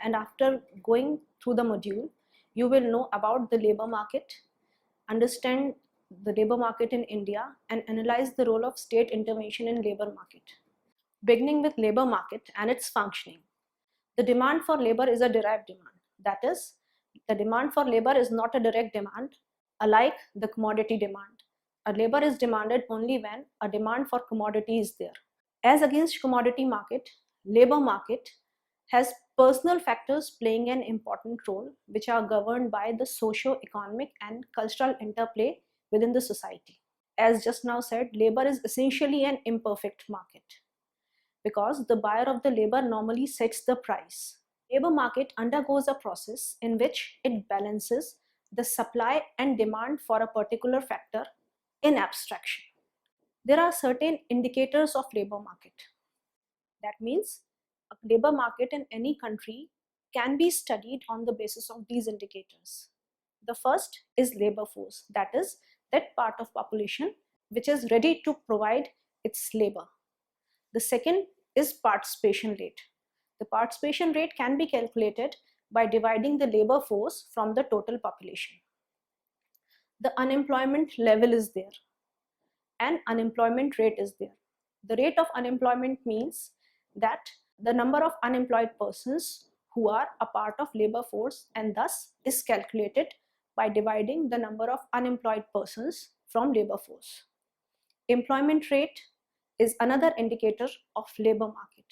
and after going through the module, you will know about the labor market, understand the labor market in India, and analyze the role of state intervention in labor market. Beginning with labor market and its functioning. The demand for labor is a derived demand. That is, the demand for labor is not a direct demand, unlike the commodity demand. A labor is demanded only when a demand for commodity is there. As against commodity market, labor market has personal factors playing an important role, which are governed by the socio-economic and cultural interplay within the society. As just now said, labor is essentially an imperfect market because the buyer of the labor normally sets the price. Labor market undergoes a process in which it balances the supply and demand for a particular factor in abstraction. There are certain indicators of labor market. That means a labor market in any country can be studied on the basis of these indicators. The first is labor force, that is, that part of population which is ready to provide its labor. The second is participation rate. The participation rate can be calculated by dividing the labor force from the total population. The unemployment level is there and unemployment rate is there. The rate of unemployment means that the number of unemployed persons who are a part of labor force, and thus is calculated by dividing the number of unemployed persons from labor force. Employment rate is another indicator of labor market.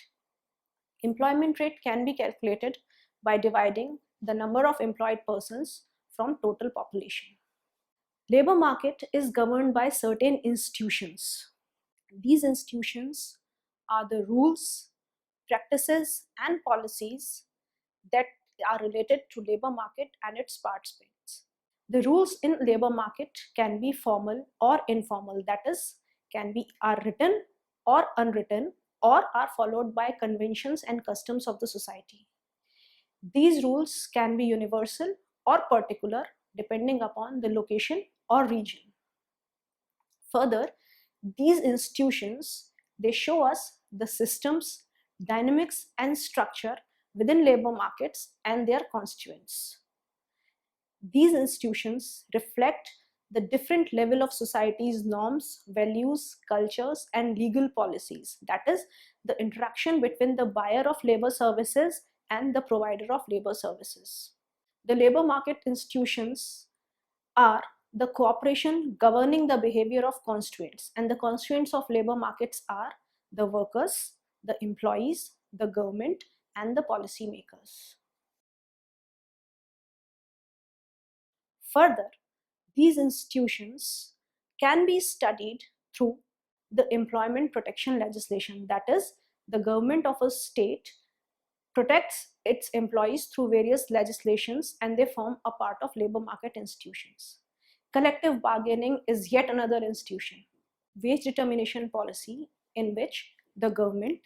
Employment rate can be calculated by dividing the number of employed persons from total population. Labor market is governed by certain institutions. These institutions are the rules, practices, and policies that are related to labor market and its participants. The rules in labor market can be formal or informal, that is, are written or unwritten, or are followed by conventions and customs of the society. These rules can be universal or particular depending upon the location or region. Further, these institutions, they show us the systems, dynamics, and structure within labor markets and their constituents. These institutions reflect the different level of society's norms, values, cultures, and legal policies. That is, the interaction between the buyer of labor services and the provider of labor services. The labor market institutions are the cooperation governing the behavior of constituents, and the constituents of labor markets are the workers, the employees, the government, and the policymakers. Further, these institutions can be studied through the employment protection legislation. That is, the government of a state protects its employees through various legislations, and they form a part of labor market institutions. Collective bargaining is yet another institution. Wage determination policy, in which the government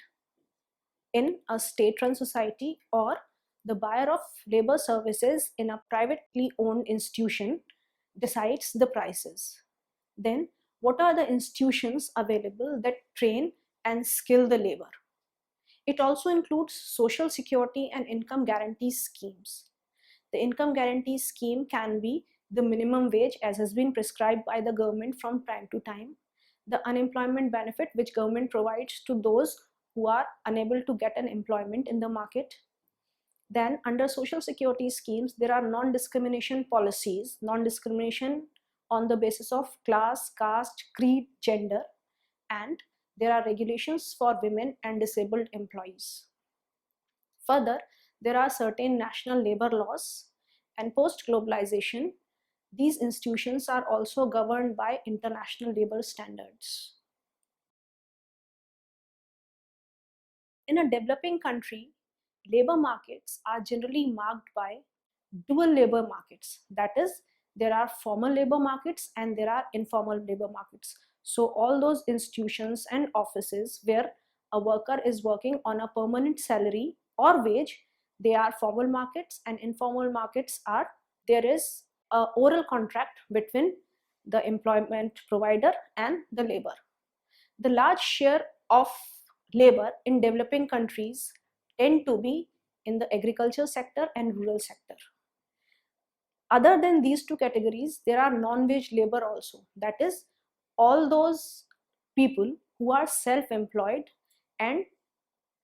in a state-run society or the buyer of labor services in a privately owned institution decides the prices. Then, what are the institutions available that train and skill the labor? It also includes social security and income guarantee schemes. The income guarantee scheme can be the minimum wage as has been prescribed by the government from time to time, the unemployment benefit which government provides to those who are unable to get an employment in the market. Then under social security schemes, there are non-discrimination policies, non-discrimination on the basis of class, caste, creed, gender, and there are regulations for women and disabled employees. Further, there are certain national labor laws, and post-globalization, these institutions are also governed by international labor standards. In a developing country, labor markets are generally marked by dual labor markets. That is, there are formal labor markets and there are informal labor markets. So all those institutions and offices where a worker is working on a permanent salary or wage, they are formal markets, and informal markets are, there is an oral contract between the employment provider and the labor. The large share of labor in developing countries tend to be in the agriculture sector and rural sector. Other than these two categories, there are non-wage labor also. That is, all those people who are self-employed and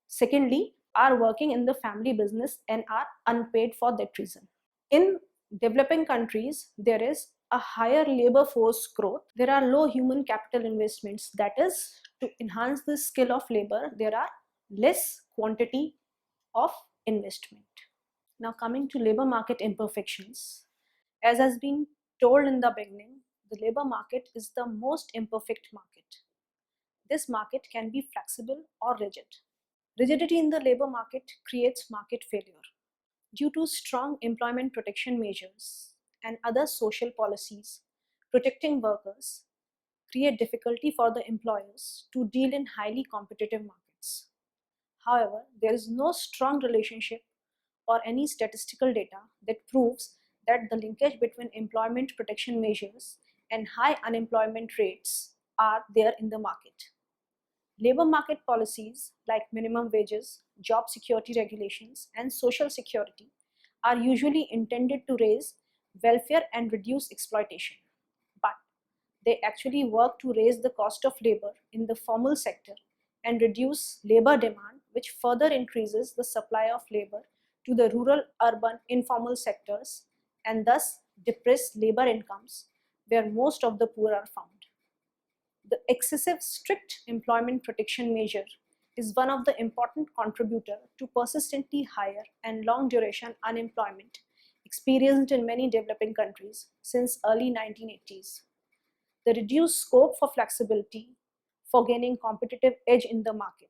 secondly are working in the family business and are unpaid for that reason. In developing countries, there is a higher labor force growth. There are low human capital investments. That is, to enhance the skill of labor, there are less quantity of investment. Now coming to labor market imperfections. As has been told in the beginning, the labor market is the most imperfect market. This market can be flexible or rigid. Rigidity in the labor market creates market failure. Due to strong employment protection measures and other social policies, protecting workers create difficulty for the employers to deal in highly competitive markets. However, there is no strong relationship or any statistical data that proves that the linkage between employment protection measures and high unemployment rates are there in the market. Labor market policies like minimum wages, job security regulations, and social security are usually intended to raise welfare and reduce exploitation. But they actually work to raise the cost of labor in the formal sector and reduce labor demand, which further increases the supply of labor to the rural, urban, informal sectors and thus depress labor incomes where most of the poor are found. The excessive strict employment protection measure is one of the important contributor to persistently higher and long duration unemployment experienced in many developing countries since early 1980s. The reduced scope for flexibility for gaining competitive edge in the market.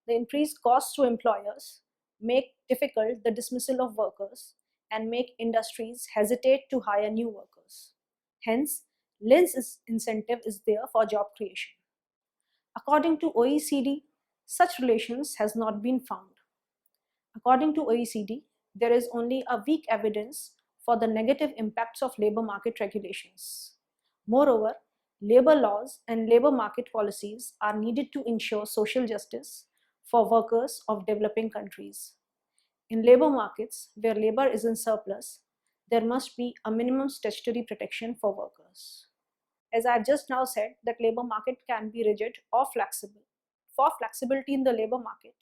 The increased costs to employers make difficult the dismissal of workers and make industries hesitate to hire new workers. Hence, less incentive is there for job creation. According to OECD, such relations has not been found. According to OECD, there is only a weak evidence for the negative impacts of labor market regulations. Moreover, labor laws and labor market policies are needed to ensure social justice for workers of developing countries. In labor markets where labor is in surplus, there must be a minimum statutory protection for workers. As I've just now said, that labor market can be rigid or flexible. For flexibility in the labor market,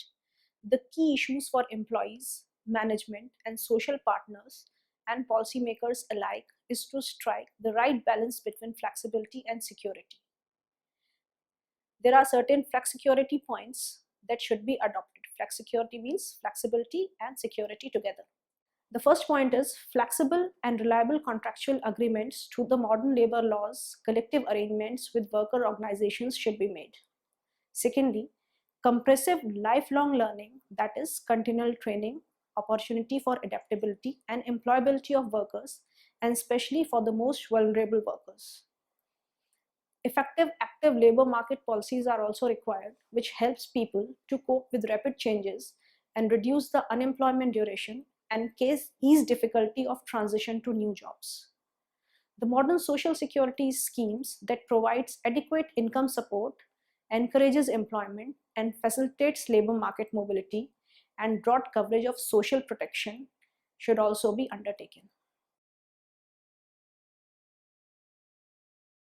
the key issues for employees, management, and social partners and policymakers alike is to strike the right balance between flexibility and security. There are certain flexicurity points that should be adopted. Flexicurity means flexibility and security together. The first point is flexible and reliable contractual agreements through the modern labor laws, collective arrangements with worker organizations should be made. Secondly, comprehensive lifelong learning, that is continual training, opportunity for adaptability and employability of workers, and especially for the most vulnerable workers. Effective active labor market policies are also required, which helps people to cope with rapid changes and reduce the unemployment duration and ease difficulty of transition to new jobs. The modern social security schemes that provides adequate income support, encourages employment, and facilitates labor market mobility and broad coverage of social protection should also be undertaken.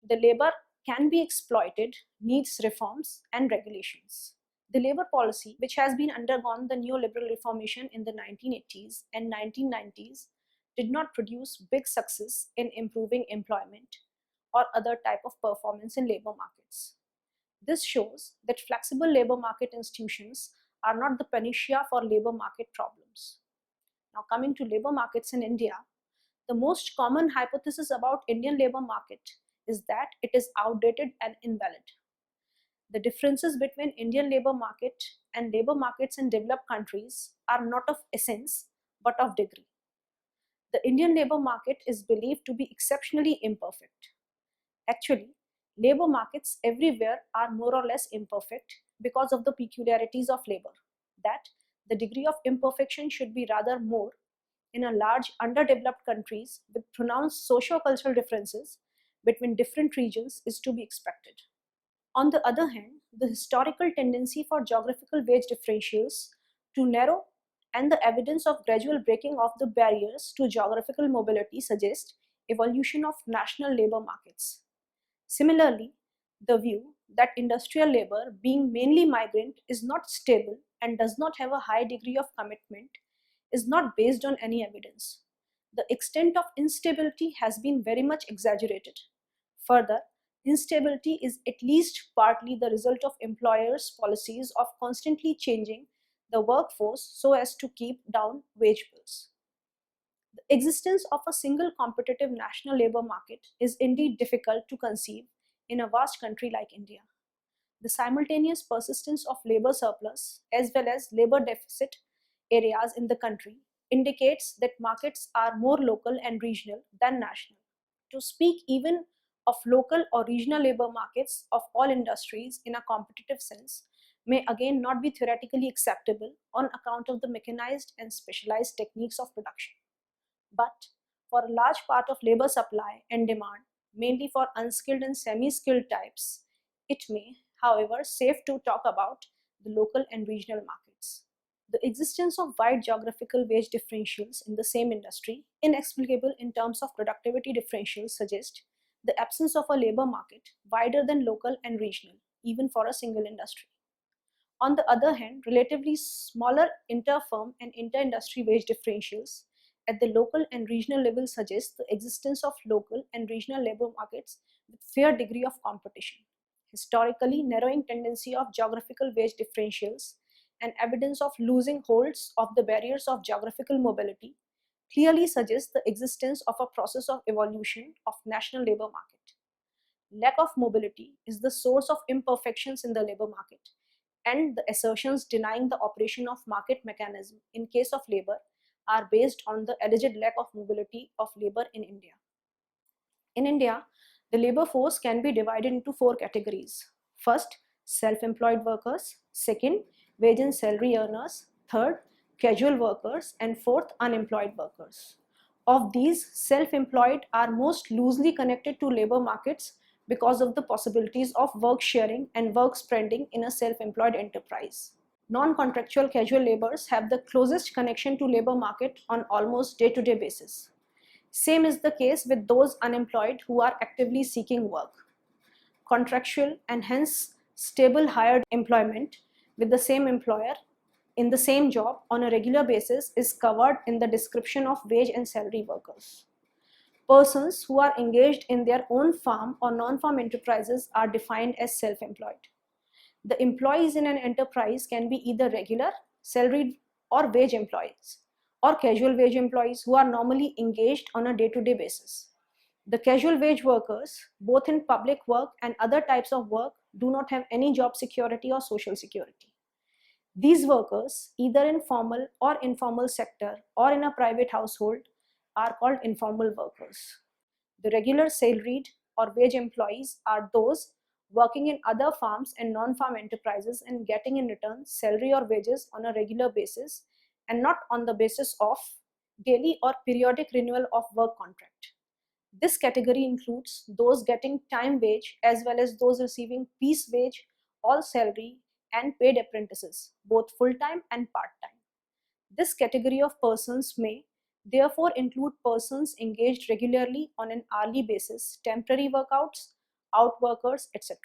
The labor can be exploited needs reforms and regulations. The labor policy, which has been undergone the neoliberal reformation in the 1980s and 1990s, did not produce big success in improving employment or other type of performance in labor markets. This shows that flexible labor market institutions are not the panacea for labor market problems. Now coming to labor markets in India, the most common hypothesis about Indian labor market is that it is outdated and invalid. The differences between Indian labor market and labor markets in developed countries are not of essence but of degree. The Indian labor market is believed to be exceptionally imperfect. Actually, labor markets everywhere are more or less imperfect because of the peculiarities of labor, that the degree of imperfection should be rather more in a large underdeveloped countries with pronounced socio-cultural differences between different regions is to be expected. On the other hand, the historical tendency for geographical wage differentials to narrow and the evidence of gradual breaking of the barriers to geographical mobility suggests evolution of national labor markets. Similarly, the view that industrial labor, being mainly migrant, is not stable and does not have a high degree of commitment is not based on any evidence. The extent of instability has been very much exaggerated. Further, instability is at least partly the result of employers' policies of constantly changing the workforce so as to keep down wage bills. The existence of a single competitive national labor market is indeed difficult to conceive in a vast country like India. The simultaneous persistence of labor surplus as well as labor deficit areas in the country indicates that markets are more local and regional than national. To speak even of local or regional labor markets of all industries in a competitive sense may again not be theoretically acceptable on account of the mechanized and specialized techniques of production. But for a large part of labor supply and demand, mainly for unskilled and semi-skilled types, it may, however, safe to talk about the local and regional markets. The existence of wide geographical wage differentials in the same industry, inexplicable in terms of productivity differentials, suggest the absence of a labor market wider than local and regional, even for a single industry. On the other hand, relatively smaller inter-firm and inter-industry wage differentials at the local and regional level suggest the existence of local and regional labor markets with fair degree of competition. Historically, narrowing tendency of geographical wage differentials and evidence of losing holds of the barriers of geographical mobility clearly suggests the existence of a process of evolution of national labor market. Lack of mobility is the source of imperfections in the labor market, and the assertions denying the operation of market mechanism in case of labor are based on the alleged lack of mobility of labor in India. In India, the labor force can be divided into four categories. First, self-employed workers. Second, wage and salary earners. Third, casual workers. And fourth, unemployed workers. Of these, self-employed are most loosely connected to labor markets because of the possibilities of work sharing and work spreading in a self-employed enterprise. Non-contractual casual laborers have the closest connection to labor market on almost day-to-day basis. Same is the case with those unemployed who are actively seeking work. Contractual and hence stable hired employment with the same employer in the same job on a regular basis is covered in the description of wage and salary workers. Persons who are engaged in their own farm or non-farm enterprises are defined as self-employed. The employees in an enterprise can be either regular, salaried or wage employees, or casual wage employees who are normally engaged on a day-to-day basis. The casual wage workers, both in public work and other types of work, do not have any job security or social security. These workers, either in formal or informal sector or in a private household, are called informal workers. The regular salaried or wage employees are those working in other farms and non-farm enterprises and getting in return salary or wages on a regular basis and not on the basis of daily or periodic renewal of work contract. This category includes those getting time wage as well as those receiving piece wage, all salary, and paid apprentices, both full-time and part-time. This category of persons may therefore include persons engaged regularly on an hourly basis, temporary workouts, outworkers, etc.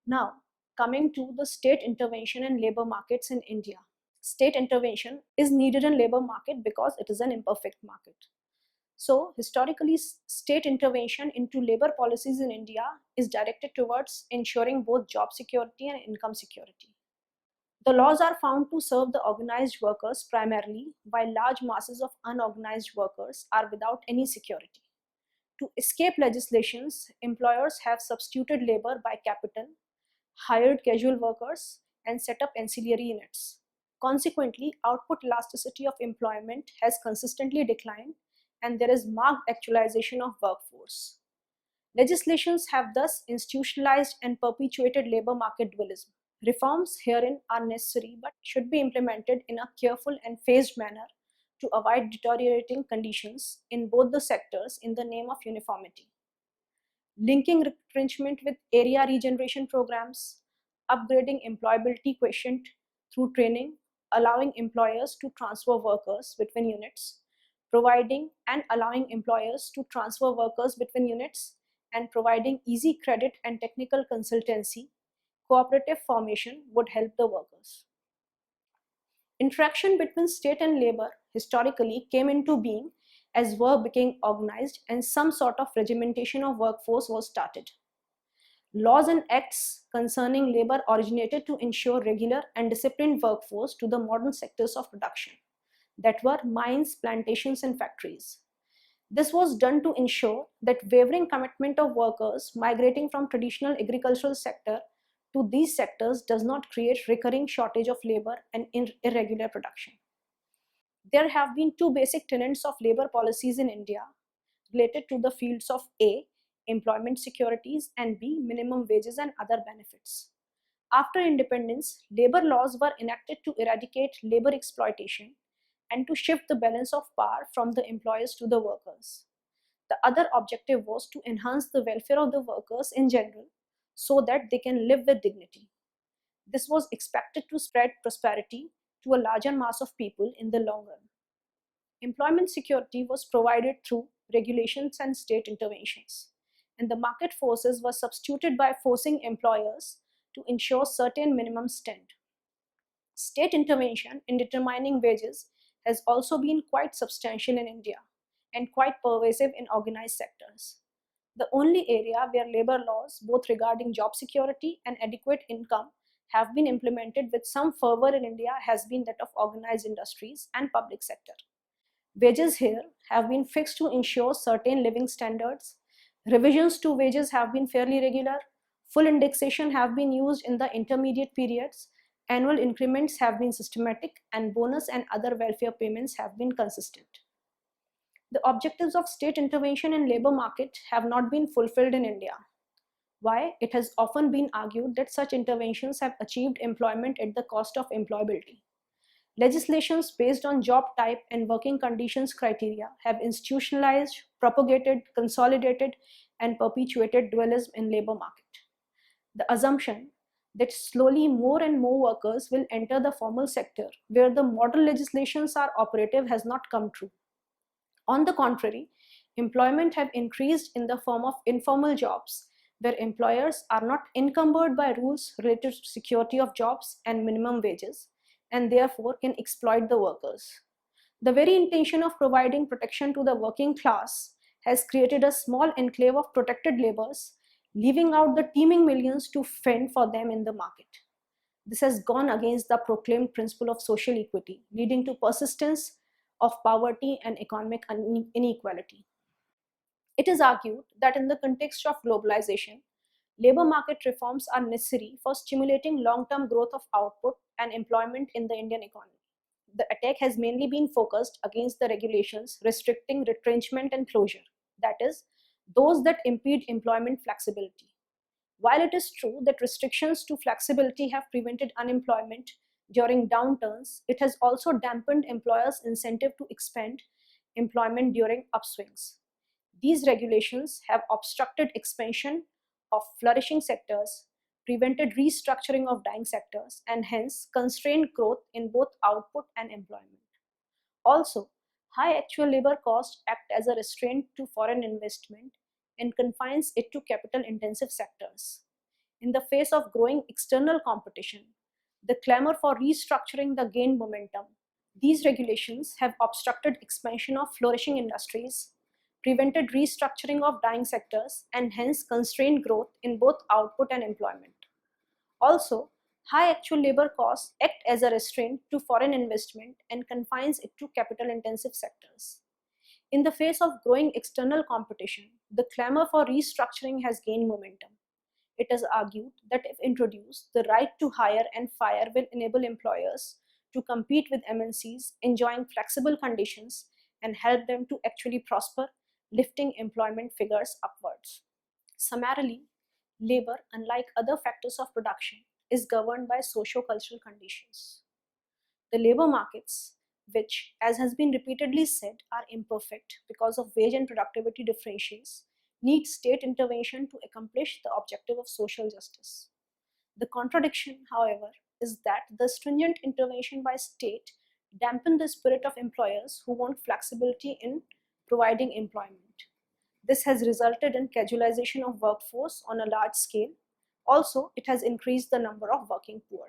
Now, coming to the state intervention in labor markets in India. State intervention is needed in labor market because it is an imperfect market. So, historically, state intervention into labor policies in India is directed towards ensuring both job security and income security. The laws are found to serve the organized workers primarily, while large masses of unorganized workers are without any security. To escape legislations, employers have substituted labor by capital, hired casual workers, and set up ancillary units. Consequently, output elasticity of employment has consistently declined, and there is marked actualization of workforce. Legislations have thus institutionalized and perpetuated labor market dualism. Reforms herein are necessary but should be implemented in a careful and phased manner to avoid deteriorating conditions in both the sectors in the name of uniformity. Linking retrenchment with area regeneration programs, upgrading employability quotient through training, allowing employers to transfer workers between units, providing and allowing employers to transfer workers between units, and providing easy credit and technical consultancy, cooperative formation would help the workers. Interaction between state and labor historically came into being as work became organized and some sort of regimentation of workforce was started. Laws and acts concerning labor originated to ensure regular and disciplined workforce to the modern sectors of production, that were mines, plantations, and factories. This was done to ensure that wavering commitment of workers migrating from traditional agricultural sector to these sectors does not create recurring shortage of labor and irregular production. There have been two basic tenets of labor policies in India related to the fields of A, employment securities, and B, minimum wages and other benefits. After independence, labor laws were enacted to eradicate labor exploitation and to shift the balance of power from the employers to the workers. The other objective was to enhance the welfare of the workers in general so that they can live with dignity. This was expected to spread prosperity to a larger mass of people in the long run. Employment security was provided through regulations and state interventions, and the market forces were substituted by forcing employers to ensure certain minimum standard. State intervention in determining wages has also been quite substantial in India and quite pervasive in organized sectors. The only area where labor laws, both regarding job security and adequate income, have been implemented with some fervor in India has been that of organized industries and public sector. Wages here have been fixed to ensure certain living standards. Revisions to wages have been fairly regular. Full indexation have been used in the intermediate periods. Annual increments have been systematic, and bonus and other welfare payments have been consistent. The objectives of state intervention in labor market have not been fulfilled in India. Why? It has often been argued that such interventions have achieved employment at the cost of employability. Legislations based on job type and working conditions criteria have institutionalized, propagated, consolidated, and perpetuated dualism in labor market. The assumption that slowly more and more workers will enter the formal sector where the modern legislations are operative has not come true. On the contrary, employment have increased in the form of informal jobs where employers are not encumbered by rules related to security of jobs and minimum wages, and therefore can exploit the workers. The very intention of providing protection to the working class has created a small enclave of protected laborers, leaving out the teeming millions to fend for them in the market. This has gone against the proclaimed principle of social equity, leading to persistence of poverty and economic inequality. It is argued that in the context of globalization, labor market reforms are necessary for stimulating long-term growth of output and employment in the Indian economy. The attack has mainly been focused against the regulations restricting retrenchment and closure, that is, those that impede employment flexibility. While it is true that restrictions to flexibility have prevented unemployment during downturns, it has also dampened employers' incentive to expand employment during upswings. These regulations have obstructed expansion of flourishing sectors, prevented restructuring of dying sectors, and hence constrained growth in both output and employment. Also, high actual labor costs act as a restraint to foreign investment and confines it to capital-intensive sectors. In the face of growing external competition, the clamor for restructuring the gained momentum, these regulations have obstructed expansion of flourishing industries, prevented restructuring of dying sectors, and hence constrained growth in both output and employment. Also, high actual labor costs act as a restraint to foreign investment and confines it to capital-intensive sectors. In the face of growing external competition, the clamor for restructuring has gained momentum. It is argued that if introduced, the right to hire and fire will enable employers to compete with MNCs enjoying flexible conditions and help them to actually prosper, lifting employment figures upwards. Summarily, labor, unlike other factors of production, is governed by socio-cultural conditions. The labor markets, which, as has been repeatedly said, are imperfect because of wage and productivity differentials, need state intervention to accomplish the objective of social justice. The contradiction, however, is that the stringent intervention by state dampen the spirit of employers who want flexibility in providing employment. This has resulted in casualization of workforce on a large scale. Also, it has increased the number of working poor.